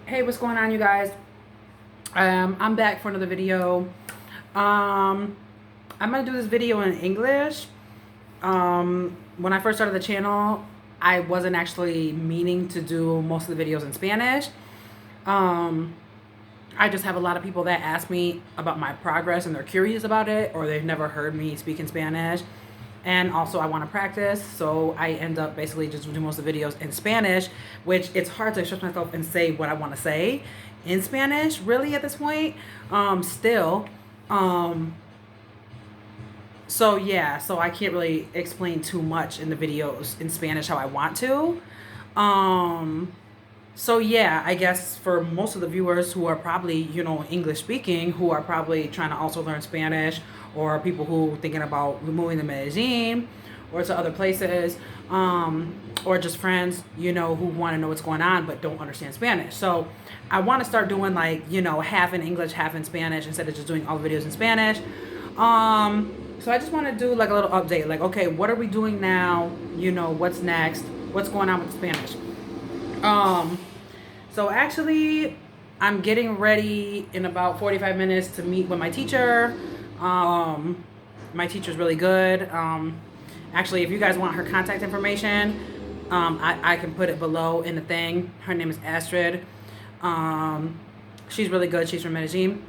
Hey, what's going on, you guys? I'm back for another video. I'm gonna do this video in English. When I first started the channel, I wasn't actually meaning to do most of the videos in Spanish. Um, I just have a lot of people that ask me about my progress and they're curious about it, or they've never heard me speak in Spanish. And also I want to practice, so I end up basically just doing most of the videos in Spanish, which it's hard to express myself and say what I want to say in Spanish really at this point. Still. Um, so yeah, so I can't really explain too much in the videos in Spanish how I want to. Um, so yeah, I guess for most of the viewers who are probably, English speaking, who are probably trying to also learn Spanish, or people who thinking about moving to Medellin or to other places, or just friends, who want to know what's going on but don't understand Spanish. So I want to start doing like, half in English, half in Spanish instead of just doing all the videos in Spanish. So I just want to do like a little update, like, okay, what are we doing now? What's next? What's going on with the Spanish? Um, so actually, I'm getting ready in about 45 minutes to meet with my teacher. Um, my teacher's really good. Actually, if you guys want her contact information, I can put it below in the thing. Her name is Astrid. Um, she's really good. She's from Medellin.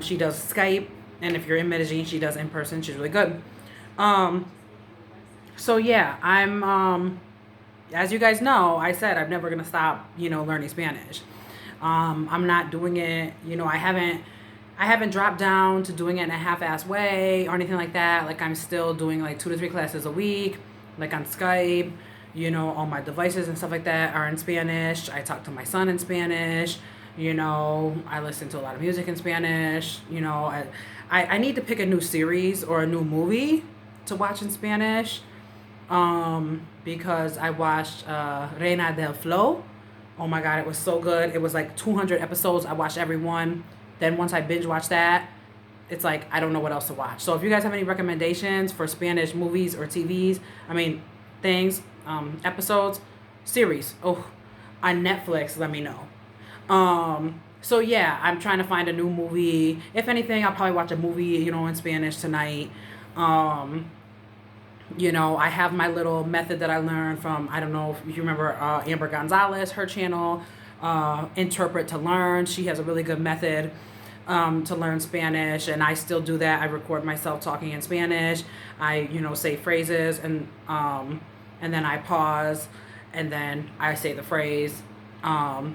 She does Skype, and if you're in Medellin, she does in person. She's really good. Um, so yeah, as you guys know, I said I'm never gonna stop, learning Spanish. I'm not doing it, I haven't dropped down to doing it in a half-ass way or anything like that. Like, I'm still doing like 2 to 3 classes a week, like on Skype. All my devices and stuff like that are in Spanish. I talk to my son in Spanish. I listen to a lot of music in Spanish. I need to pick a new series or a new movie to watch in Spanish, because I watched Reina del Flow. Oh my God, it was so good. It was like 200 episodes. I watched every one. Then once I binge watched that, it's like I don't know what else to watch. So if you guys have any recommendations for Spanish movies or TVs, things, episodes, series, on Netflix, let me know. So yeah, I'm trying to find a new movie. If anything, I'll probably watch a movie, in Spanish tonight. Um, I have my little method that I learned from, I don't know if you remember, Amber Gonzalez, her channel, Interpret to Learn. She has a really good method, to learn Spanish, and I still do that. I record myself talking in Spanish. I, say phrases, and then I pause, and then I say the phrase. I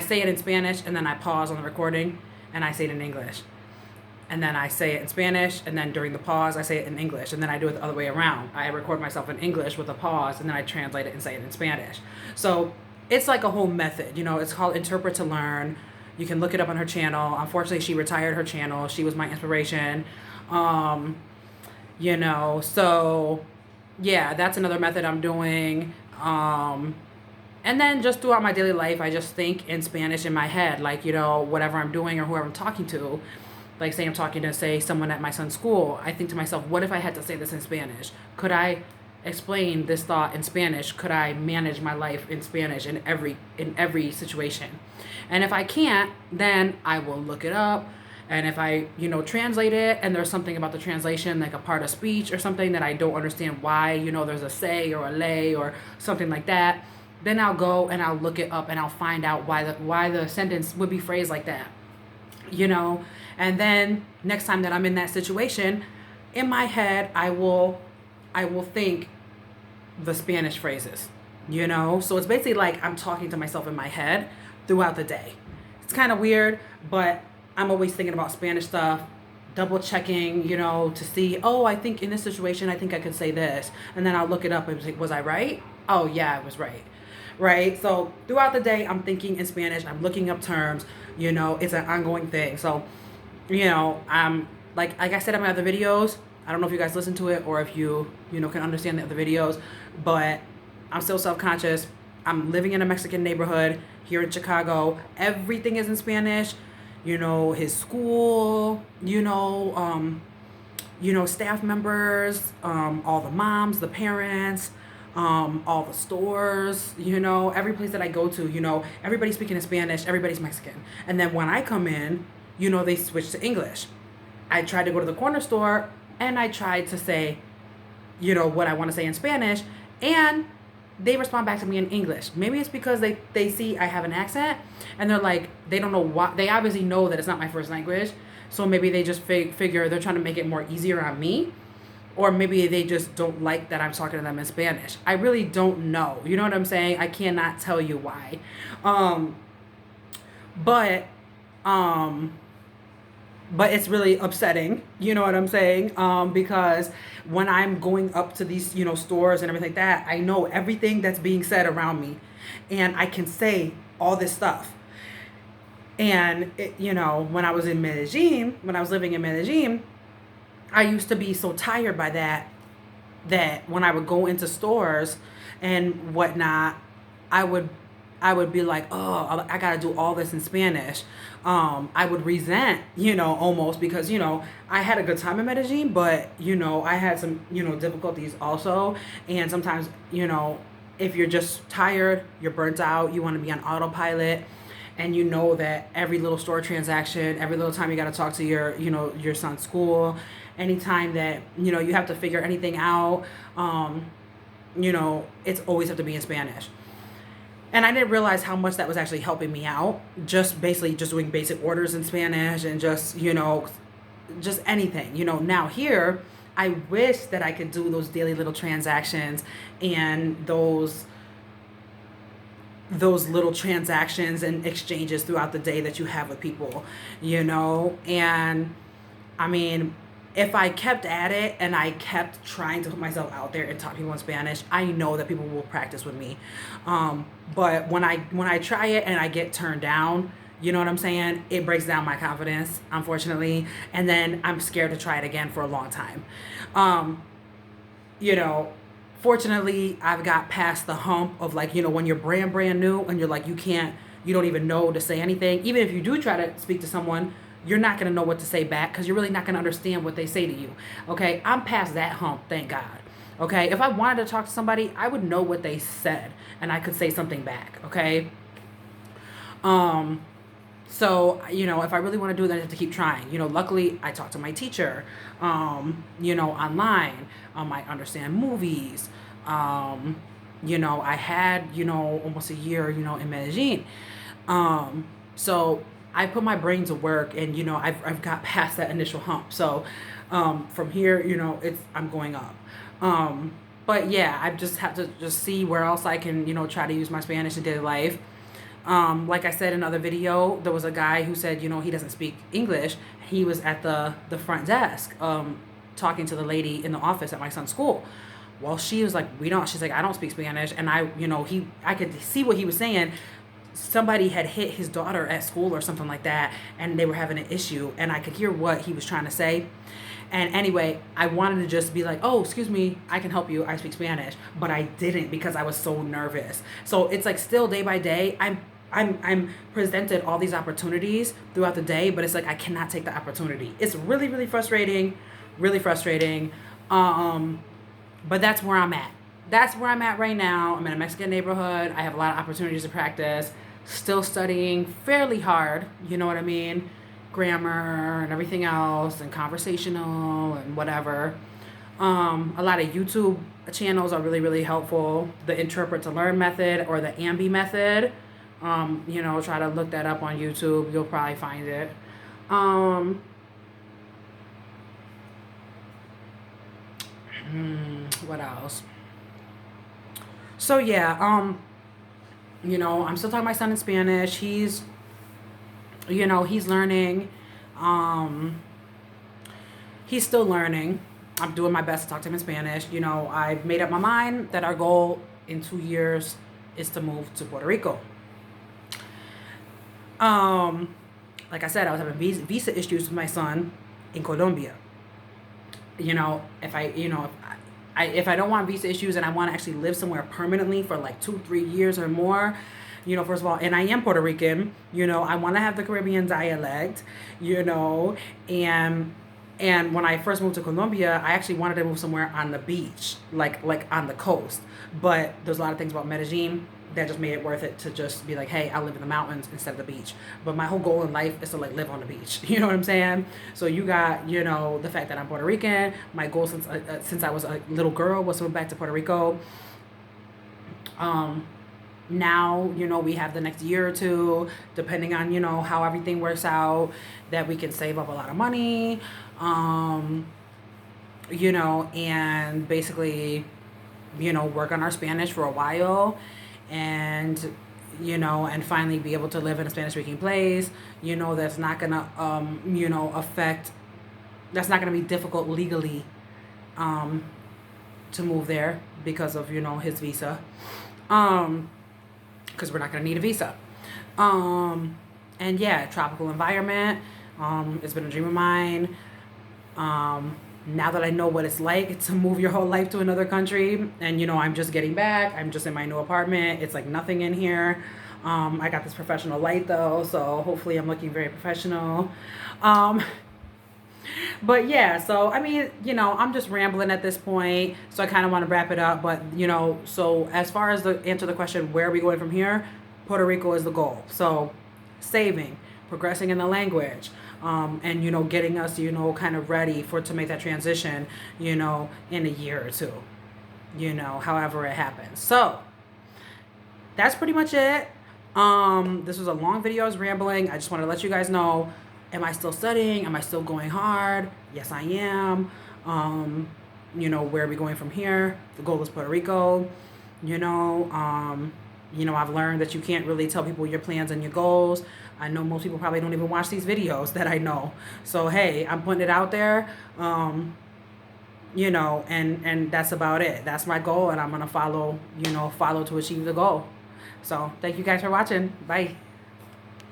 say it in Spanish, and then I pause on the recording, and I say it in English, and then I say it in Spanish, and then during the pause, I say it in English, and then I do it the other way around. I record myself in English with a pause, and then I translate it and say it in Spanish. So it's like a whole method. It's called Interpret to Learn. You can look it up on her channel. Unfortunately, she retired her channel. She was my inspiration. Um, so yeah, that's another method I'm doing. And then just throughout my daily life, I just think in Spanish in my head, like, whatever I'm doing or whoever I'm talking to. Like, say I'm talking to, say, someone at my son's school, I think to myself, what if I had to say this in Spanish? Could I explain this thought in Spanish? Could I manage my life in Spanish in every situation? And if I can't, then I will look it up. And if I, translate it, and there's something about the translation, like a part of speech or something that I don't understand why, there's a say or a lay or something like that, then I'll go and I'll look it up and I'll find out why the sentence would be phrased like that. you know and then next time that I'm in that situation, in my head, I will think the Spanish phrases. So it's basically like I'm talking to myself in my head throughout the day. It's kind of weird, but I'm always thinking about Spanish stuff, double checking, to see, oh, I think in this situation, I think I could say this. And then I'll look it up and say, was I right? Oh, yeah, I was right. Right? So throughout the day, I'm thinking in Spanish. I'm looking up terms. It's an ongoing thing. So, I'm like I said in my other videos, I don't know if you guys listen to it or if you can understand the other videos, but I'm still self-conscious. I'm living in a Mexican neighborhood here in Chicago. Everything is in Spanish. His school, staff members, all the moms, the parents, all the stores, every place that I go to, everybody's speaking in Spanish, everybody's Mexican. And then when I come in, they switch to English. I tried to go to the corner store and I tried to say, what I want to say in Spanish, and they respond back to me in English. Maybe it's because they see I have an accent and they're like, they don't know why. They obviously know that it's not my first language. So maybe they just figure they're trying to make it more easier on me. Or maybe they just don't like that I'm talking to them in Spanish. I really don't know. You know what I'm saying? I cannot tell you why. But it's really upsetting, you know what I'm saying? Because when I'm going up to these, stores and everything like that, I know everything that's being said around me, and I can say all this stuff. And when I was in Medellin, when I was living in Medellin, I used to be so tired by that when I would go into stores and whatnot, I would be like, oh, I gotta do all this in Spanish. I would resent, almost, because, I had a good time in Medellin, but, I had some, difficulties also. And sometimes, if you're just tired, you're burnt out, you want to be on autopilot, and that every little store transaction, every little time you got to talk to your son's school, anytime that, you have to figure anything out, it's always have to be in Spanish. And I didn't realize how much that was actually helping me out. Just basically just doing basic orders in Spanish and just, just anything. Now here, I wish that I could do those daily little transactions and those little transactions and exchanges throughout the day that you have with people, and I mean, if I kept at it and I kept trying to put myself out there and talk to people in Spanish, I know that people will practice with me. But when I try it and I get turned down, you know what I'm saying? It breaks down my confidence, unfortunately. And then I'm scared to try it again for a long time. Fortunately, I've got past the hump of, like, when you're brand new and you're like, you don't even know to say anything. Even if you do try to speak to someone, you're not going to know what to say back because you're really not going to understand what they say to you. Okay, I'm past that hump, thank God. Okay, if I wanted to talk to somebody, I would know what they said and I could say something back. Okay. So, if I really want to do that, I have to keep trying. Luckily, I talk to my teacher, online. I understand movies. I had, almost a year, in Medellin. So I put my brain to work, and, I've got past that initial hump. So from here, I'm going up. But yeah, I just have to just see where else I can, try to use my Spanish in daily life. Like I said in another video, there was a guy who said, he doesn't speak English. He was at the front desk talking to the lady in the office at my son's school. Well, she was like, she's like, I don't speak Spanish. And I could see what he was saying. Somebody had hit his daughter at school or something like that, and they were having an issue, and I could hear what he was trying to say. And anyway, I wanted to just be like, oh, excuse me, I can help you, I speak Spanish. But I didn't because I was so nervous. So it's like still day by day, I'm presented all these opportunities throughout the day, but it's like I cannot take the opportunity. It's really, really frustrating, really frustrating. But that's where I'm at. That's where I'm at right now. I'm in a Mexican neighborhood. I have a lot of opportunities to practice. Still studying fairly hard, you know what I mean? Grammar and everything else, and conversational and whatever. A lot of YouTube channels are really, really helpful. The Interpret to Learn method or the AMBI method. Try to look that up on YouTube. You'll probably find it. What else? So yeah, I'm still talking to my son in Spanish. He's learning. He's still learning. I'm doing my best to talk to him in Spanish. I've made up my mind that our goal in 2 years is to move to Puerto Rico. Like I said, I was having visa issues with my son in Colombia. If I don't want visa issues and I want to actually live somewhere permanently for like 2-3 years or more, first of all, and I am Puerto Rican, I want to have the Caribbean dialect, and And when I first moved to Colombia, I actually wanted to move somewhere on the beach, like on the coast. But there's a lot of things about Medellin that just made it worth it to just be like, hey, I live in the mountains instead of the beach. But my whole goal in life is to like live on the beach. You know what I'm saying? So you got, you know, the fact that I'm Puerto Rican. My goal since I was a little girl was to move back to Puerto Rico. Now, you know, we have the next year or two, depending on, you know, how everything works out, that we can save up a lot of money, you know, and basically, you know, work on our Spanish for a while, and, you know, and finally be able to live in a Spanish speaking place, you know, that's not gonna, you know, that's not gonna be difficult legally, to move there because of, you know, his visa. Because we're not going to need a visa. And yeah, tropical environment. It's been a dream of mine. Now that I know what it's like to move your whole life to another country, and you know, I'm just getting back. I'm just in my new apartment. It's like nothing in here. I got this professional light though, so hopefully I'm looking very professional. But yeah, so I mean, you know, I'm just rambling at this point, so I kind of want to wrap it up. But you know, so as far as the answer the question, where are we going from here? Puerto Rico is the goal. So saving, progressing in the language, and you know, getting us, you know, kind of ready to make that transition, you know, in a year or two, you know, however it happens. So that's pretty much it. This was a long video. I was rambling. I just want to let you guys know. Am I still studying? Am I still going hard? Yes, I am. You know, where are we going from here? The goal is Puerto Rico. You know, I've learned that you can't really tell people your plans and your goals. I know most people probably don't even watch these videos that I know. So, hey, I'm putting it out there. You know, and that's about it. That's my goal, and I'm going to follow to achieve the goal. So, thank you guys for watching. Bye.